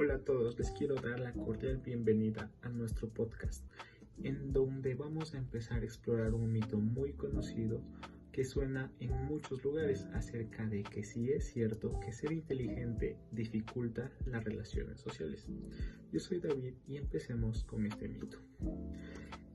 Hola a todos, les quiero dar la cordial bienvenida a nuestro podcast, en donde vamos a empezar a explorar un mito muy conocido que suena en muchos lugares acerca de que sí es cierto que ser inteligente dificulta las relaciones sociales. Yo soy David y empecemos con este mito.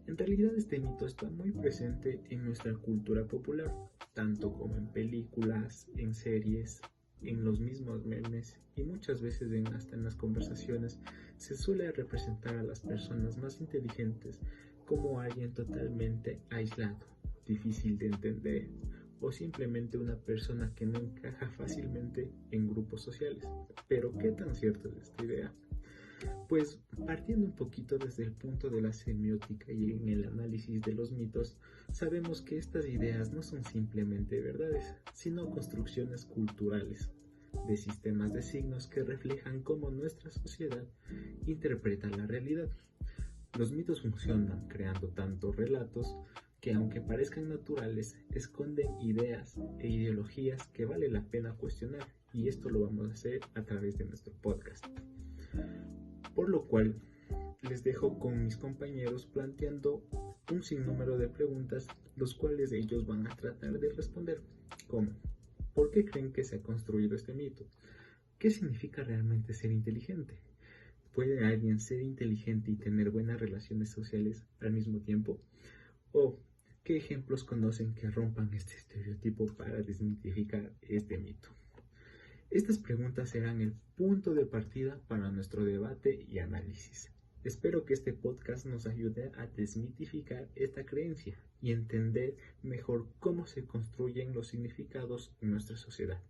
En realidad este mito está muy presente en nuestra cultura popular, tanto como en películas, en series, en los mismos memes y muchas veces hasta en las conversaciones se suele representar a las personas más inteligentes como alguien totalmente aislado, difícil de entender o simplemente una persona que no encaja fácilmente en grupos sociales. Pero ¿qué tan cierta es esta idea? Pues partiendo un poquito desde el punto de la semiótica y en el análisis de los mitos, sabemos que estas ideas no son simplemente verdades, sino construcciones culturales, de sistemas de signos que reflejan cómo nuestra sociedad interpreta la realidad. Los mitos funcionan creando tantos relatos que, aunque parezcan naturales, esconden ideas e ideologías que vale la pena cuestionar, y esto lo vamos a hacer a través de nuestro podcast. Por lo cual, les dejo con mis compañeros planteando un sinnúmero de preguntas, los cuales ellos van a tratar de responder, como: ¿por qué creen que se ha construido este mito? ¿Qué significa realmente ser inteligente? ¿Puede alguien ser inteligente y tener buenas relaciones sociales al mismo tiempo? ¿O qué ejemplos conocen que rompan este estereotipo para desmitificar este mito? Estas preguntas serán el punto de partida para nuestro debate y análisis. Espero que este podcast nos ayude a desmitificar esta creencia y entender mejor cómo se construyen los significados en nuestra sociedad.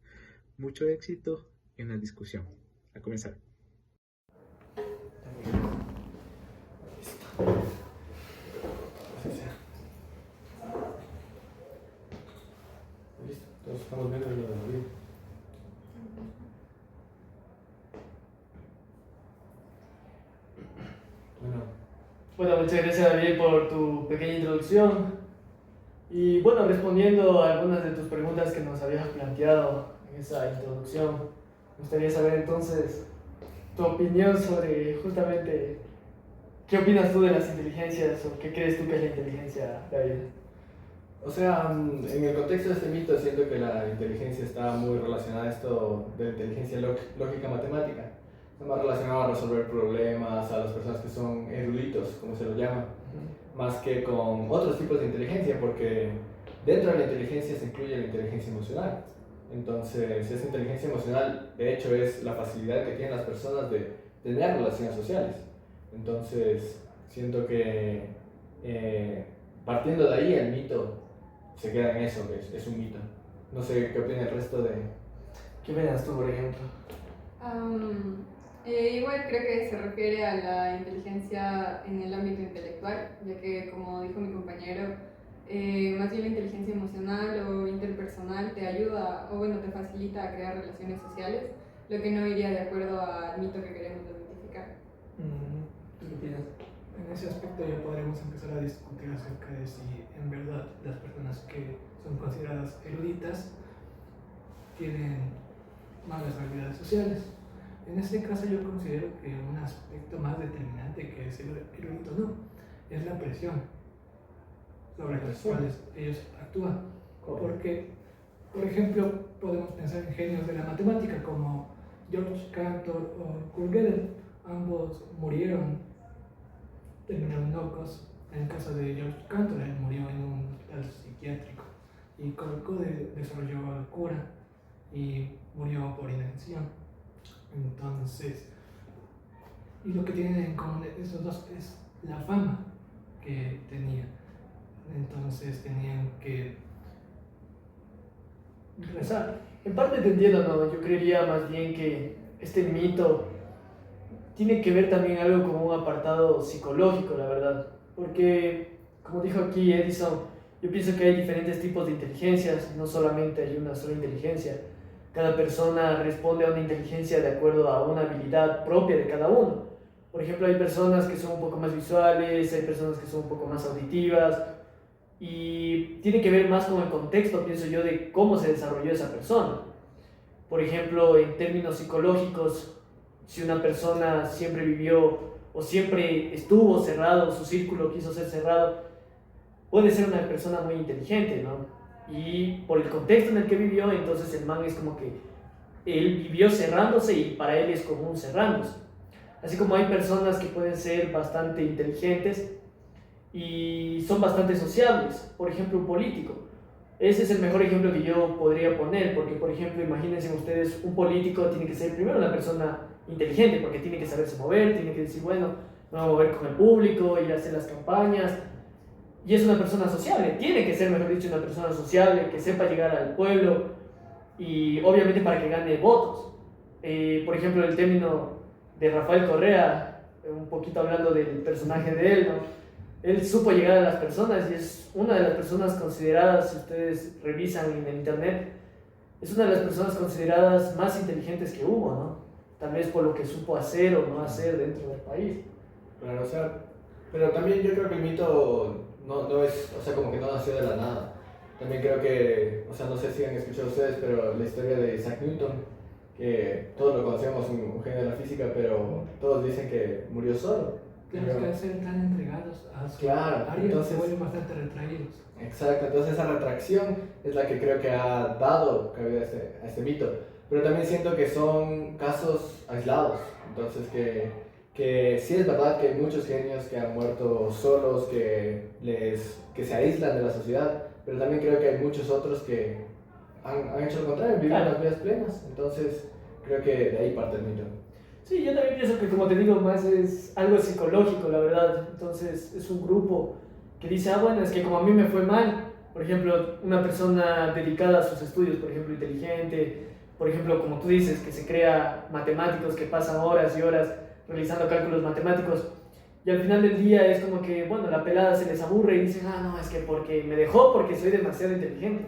Mucho éxito en la discusión. A comenzar. Listo, todos estamos viendo lo de David. Bueno, muchas gracias David por tu pequeña introducción. Y bueno, respondiendo a algunas de tus preguntas que nos habías planteado en esa introducción, me gustaría saber entonces tu opinión sobre justamente qué opinas tú de las inteligencias o qué crees tú que es la inteligencia, David. O sea, en el contexto de este mito siento que la inteligencia está muy relacionada a esto de la inteligencia lógica matemática. Está más relacionado a resolver problemas, a las personas que son eruditos, como se lo llama, más que con otros tipos de inteligencia, porque dentro de la inteligencia se incluye la inteligencia emocional. Entonces, esa inteligencia emocional, de hecho, es la facilidad que tienen las personas de tener relaciones sociales. Entonces, siento que partiendo de ahí el mito se queda en eso, que es un mito. No sé qué opina el resto de... ¿Qué opinas tú, por ejemplo? Igual creo que se refiere a la inteligencia en el ámbito intelectual, ya que como dijo mi compañero, más bien la inteligencia emocional o interpersonal te ayuda o bueno, te facilita a crear relaciones sociales, lo que no iría de acuerdo al mito que queremos desmitificar. ¿Tú qué opinas? En ese aspecto ya podremos empezar a discutir acerca de si en verdad las personas que son consideradas eruditas tienen malas habilidades sociales. En este caso yo considero que un aspecto más determinante que ser erudito no, es la presión sobre las cuales ellos actúan. Porque, por ejemplo, podemos pensar en genios de la matemática como George Cantor o Kurt Gödel. Ambos murieron, terminaron locos. En el caso de George Cantor, él murió en un hospital psiquiátrico y Kurt Gödel desarrolló la cura y murió por inanición. Entonces, y lo que tienen en común esos dos es la fama que tenían. Entonces tenían que rezar. En parte te entiendo, ¿no? Yo creería más bien que este mito tiene que ver también algo con un apartado psicológico, la verdad. Porque, como dijo aquí Edison, yo pienso que hay diferentes tipos de inteligencias, no solamente hay una sola inteligencia. Cada persona responde a una inteligencia de acuerdo a una habilidad propia de cada uno. Por ejemplo, hay personas que son un poco más visuales, hay personas que son un poco más auditivas, y tiene que ver más con el contexto, pienso yo, de cómo se desarrolló esa persona. Por ejemplo, en términos psicológicos, si una persona siempre vivió o siempre estuvo cerrado, su círculo quiso ser cerrado, puede ser una persona muy inteligente, ¿no? Y por el contexto en el que vivió, entonces el man es como que él vivió cerrándose y para él es común cerrándose. Así como hay personas que pueden ser bastante inteligentes y son bastante sociables, por ejemplo un político. Ese es el mejor ejemplo que yo podría poner, porque por ejemplo imagínense ustedes, un político tiene que ser primero una persona inteligente, porque tiene que saberse mover, tiene que decir, bueno, me voy a mover con el público, ir a hacer las campañas, y es una persona sociable, tiene que ser, mejor dicho, una persona sociable, que sepa llegar al pueblo, y obviamente para que gane votos. Por ejemplo, el término de Rafael Correa, un poquito hablando del personaje de él, ¿no? Él supo llegar a las personas y es una de las personas consideradas, si ustedes revisan en el internet, es una de las personas consideradas más inteligentes que hubo, ¿no? Tal vez por lo que supo hacer o no hacer dentro del país. Claro, o sea, pero también yo creo que el mito no es, o sea, como que no nació de la nada. También creo que, o sea, no sé si han escuchado ustedes, pero la historia de Isaac Newton, que todos lo conocemos, un genio de la física, pero todos dicen que murió solo. Tienes que ser tan entregados a su Claro, área, entonces, se vuelven bastante retraídos. exacto, entonces esa retracción es la que creo que ha dado cabida a este mito. Pero también siento que son casos aislados, entonces que sí es verdad que hay muchos genios que han muerto solos, que se aíslan de la sociedad, pero también creo que hay muchos otros que han hecho lo contrario, viven Claro. las vidas plenas, entonces creo que de ahí parte el mito. Sí, yo también pienso que, como te digo, más es algo psicológico, la verdad. Entonces, es un grupo que dice, ah, bueno, es que como a mí me fue mal, por ejemplo, una persona dedicada a sus estudios, por ejemplo, inteligente, por ejemplo, como tú dices, que se crea matemáticos que pasan horas y horas realizando cálculos matemáticos, y al final del día es como que, bueno, la pelada se les aburre y dicen, ah, no, es que porque me dejó porque soy demasiado inteligente.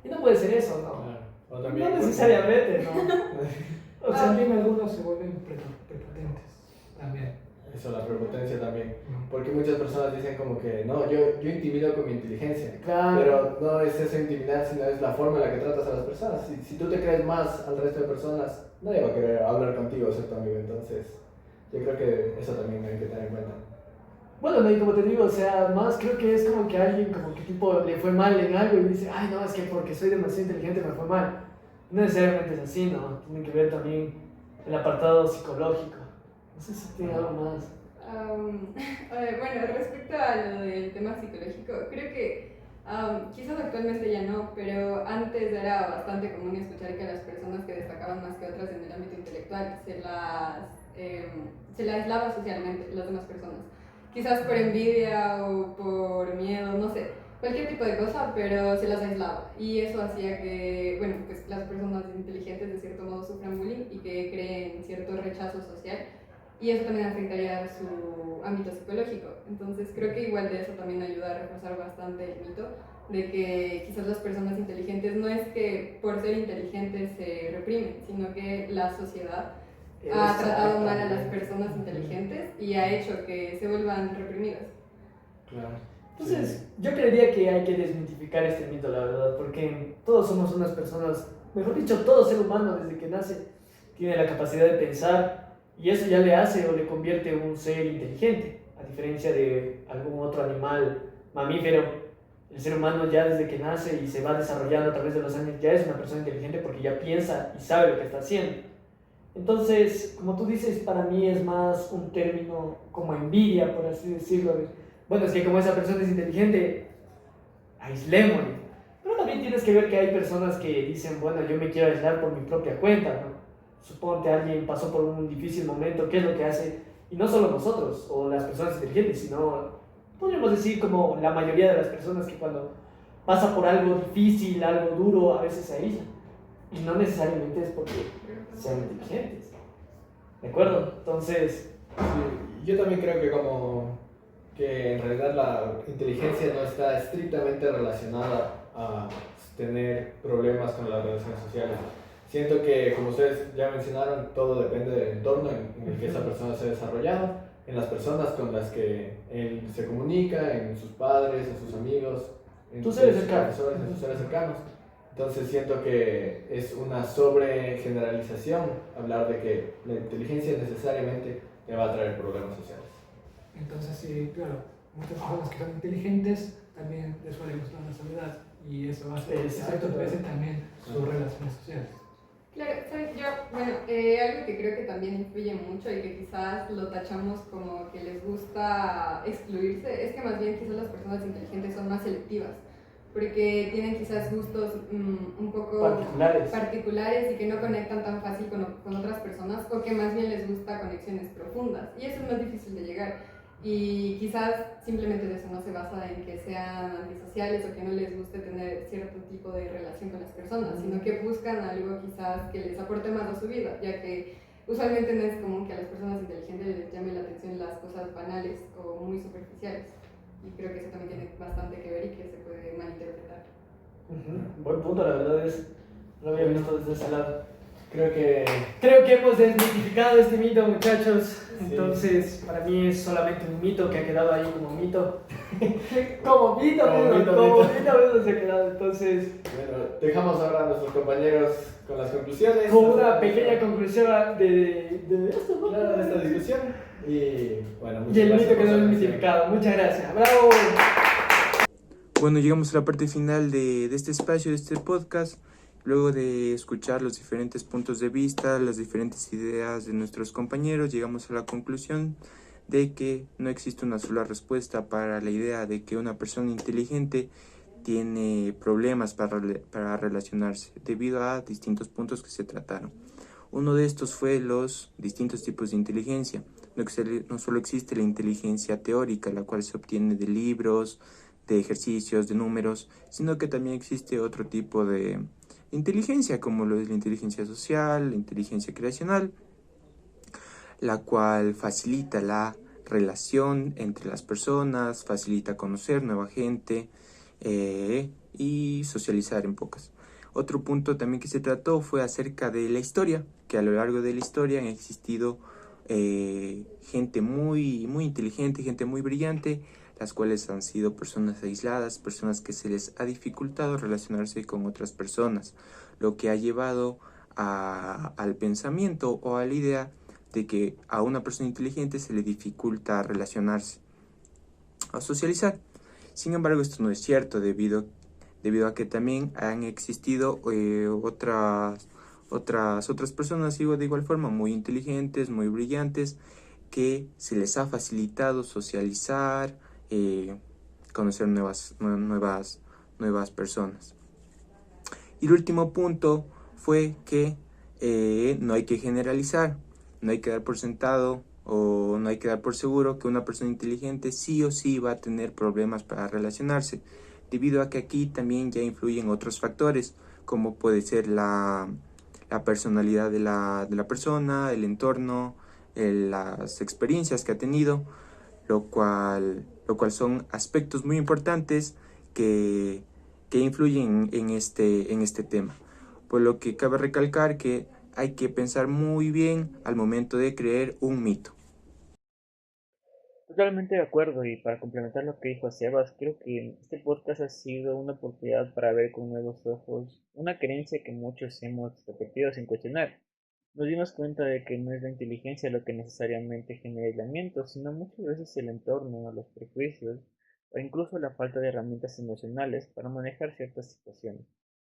Y no puede ser eso, ¿no? Claro. O también, No necesariamente, ¿no? O sea, también algunos se vuelven prepotentes también. Eso, la prepotencia también. Porque muchas personas dicen como que, no, yo intimido con mi inteligencia. Claro. Pero no es eso intimidar, sino es la forma en la que tratas a las personas. Si tú te crees más al resto de personas, nadie va a querer hablar contigo, ser tu amigo. Entonces, yo creo que eso también hay que tener en cuenta. Bueno, no, y como te digo, o sea, más creo que es como que alguien como que tipo le fue mal en algo y dice, ay, no, es que porque soy demasiado inteligente me fue mal. No necesariamente es así, ¿no? Tiene que ver también el apartado psicológico. No sé si tiene algo más. Bueno, respecto a lo del tema psicológico, creo que quizás actualmente ya no, pero antes era bastante común escuchar que las personas que destacaban más que otras en el ámbito intelectual se las aislaba socialmente, las demás personas. Quizás por envidia o por miedo, no sé, cualquier tipo de cosa, pero se las aislaba. Y eso hacía que, bueno, pues las personas inteligentes de cierto modo sufran bullying y que creen cierto rechazo social. Y eso también afectaría su ámbito psicológico. Entonces creo que igual de eso también ayuda a reforzar bastante el mito de que quizás las personas inteligentes no es que por ser inteligentes se reprimen, sino que la sociedad ha tratado mal a las personas inteligentes y ha hecho que se vuelvan reprimidas. Claro. Entonces, yo creería que hay que desmitificar este mito, la verdad, porque todos somos unas personas, mejor dicho, todo ser humano desde que nace tiene la capacidad de pensar y eso ya le hace o le convierte en un ser inteligente, a diferencia de algún otro animal mamífero. El ser humano ya desde que nace y se va desarrollando a través de los años ya es una persona inteligente porque ya piensa y sabe lo que está haciendo. Entonces, como tú dices, para mí es más un término como envidia, por así decirlo. Bueno, es que como esa persona es inteligente, aislémosle. Pero también tienes que ver que hay personas que dicen, bueno, yo me quiero aislar por mi propia cuenta, ¿no? Suponte alguien pasó por un difícil momento, ¿qué es lo que hace? Y no solo nosotros o las personas inteligentes, sino podríamos decir como la mayoría de las personas que cuando pasa por algo difícil, algo duro, a veces se aíslan. Y no necesariamente es porque sean inteligentes. ¿De acuerdo? Entonces... Sí, yo también creo que que en realidad la inteligencia no está estrictamente relacionada a tener problemas con las relaciones sociales. Siento que, como ustedes ya mencionaron, todo depende del entorno en el que esa persona se ha desarrollado, en las personas con las que él se comunica, en sus padres, en sus amigos, en Tus sus seres cercanos. profesores, en sus seres cercanos. Entonces siento que es una sobregeneralización hablar de que la inteligencia necesariamente te va a traer problemas sociales. Entonces, sí, claro, muchas personas que son inteligentes también les suele gustar la soledad y eso hace que Exacto. pesen también sus relaciones sociales. Claro, sabes, yo, bueno, algo que creo que también influye mucho y que quizás lo tachamos como que les gusta excluirse, es que más bien quizás las personas inteligentes son más selectivas, porque tienen quizás gustos un poco particulares y que no conectan tan fácil con otras personas, o que más bien les gusta conexiones profundas, y eso es más difícil de llegar. Y quizás simplemente de eso no se basa en que sean antisociales o que no les guste tener cierto tipo de relación con las personas, sino que buscan algo quizás que les aporte más a su vida, ya que usualmente no es común que a las personas inteligentes les llame la atención las cosas banales o muy superficiales. Y creo que eso también tiene bastante que ver y que se puede malinterpretar. Buen punto, la verdad es, no lo había visto desde ese lado. Creo que Creo que hemos desmitificado este mito, muchachos. Sí. Entonces, para mí es solamente un mito que ha quedado ahí como mito. Como mito, Como mismo mito. se ha quedado. Entonces, bueno, dejamos ahora a nuestros compañeros con las conclusiones. como una pequeña conclusión de esto, ¿no? Claro, de esta discusión. Y bueno, muchas Y el gracias mito por quedó su atención. desmitificado. Muchas gracias. ¡Bravo! Bueno, llegamos a la parte final de este espacio, de este podcast. Luego de escuchar los diferentes puntos de vista, las diferentes ideas de nuestros compañeros, llegamos a la conclusión de que no existe una sola respuesta para la idea de que una persona inteligente tiene problemas para relacionarse, debido a distintos puntos que se trataron. Uno de estos fue los distintos tipos de inteligencia. No solo existe la inteligencia teórica, la cual se obtiene de libros, de ejercicios, de números, sino que también existe otro tipo de inteligencia, como lo es la inteligencia social, la inteligencia creacional, la cual facilita la relación entre las personas, facilita conocer nueva gente y socializar en pocas. Otro punto también que se trató fue acerca de la historia, que a lo largo de la historia han existido gente muy inteligente, gente muy brillante, las cuales han sido personas aisladas, personas que se les ha dificultado relacionarse con otras personas, lo que ha llevado al pensamiento o a la idea de que a una persona inteligente se le dificulta relacionarse o socializar. Sin embargo, esto no es cierto debido a que también han existido otras personas de igual forma muy inteligentes, muy brillantes, que se les ha facilitado socializar, conocer nuevas personas. Y el último punto fue que no hay que generalizar, no hay que dar por sentado o no hay que dar por seguro que una persona inteligente sí o sí va a tener problemas para relacionarse, debido a que aquí también ya influyen otros factores, como puede ser la personalidad de la persona, el entorno, las experiencias que ha tenido, lo cual son aspectos muy importantes que influyen en este tema. Por lo que cabe recalcar que hay que pensar muy bien al momento de creer un mito. Totalmente de acuerdo, y para complementar lo que dijo Sebas, creo que este podcast ha sido una oportunidad para ver con nuevos ojos una creencia que muchos hemos repetido sin cuestionar. Nos dimos cuenta de que no es la inteligencia lo que necesariamente genera aislamiento, sino muchas veces el entorno, los prejuicios o incluso la falta de herramientas emocionales para manejar ciertas situaciones.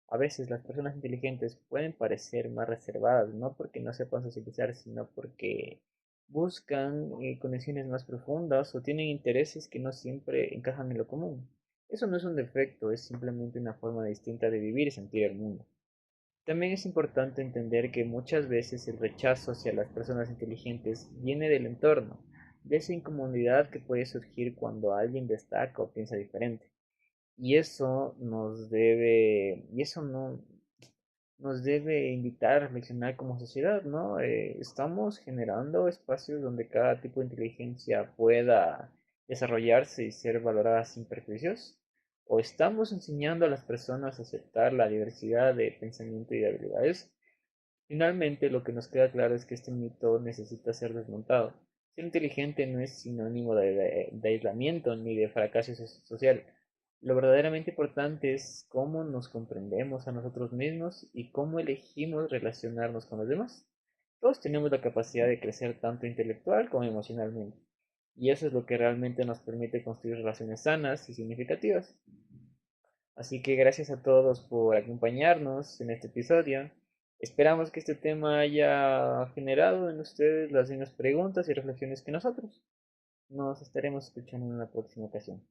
A veces las personas inteligentes pueden parecer más reservadas, no porque no sepan socializar, sino porque buscan conexiones más profundas o tienen intereses que no siempre encajan en lo común. Eso no es un defecto, es simplemente una forma distinta de vivir y sentir el mundo. También es importante entender que muchas veces el rechazo hacia las personas inteligentes viene del entorno, de esa incomodidad que puede surgir cuando alguien destaca o piensa diferente. Y eso no nos debe invitar a reflexionar como sociedad, ¿no? Estamos generando espacios donde cada tipo de inteligencia pueda desarrollarse y ser valorada sin prejuicios, o estamos enseñando a las personas a aceptar la diversidad de pensamiento y de habilidades. Finalmente, lo que nos queda claro es que este mito necesita ser desmontado. Ser inteligente no es sinónimo de aislamiento ni de fracaso social. Lo verdaderamente importante es cómo nos comprendemos a nosotros mismos y cómo elegimos relacionarnos con los demás. Todos tenemos la capacidad de crecer tanto intelectual como emocionalmente, y eso es lo que realmente nos permite construir relaciones sanas y significativas. Así que gracias a todos por acompañarnos en este episodio. Esperamos que este tema haya generado en ustedes las mismas preguntas y reflexiones que nosotros. Nos estaremos escuchando en una próxima ocasión.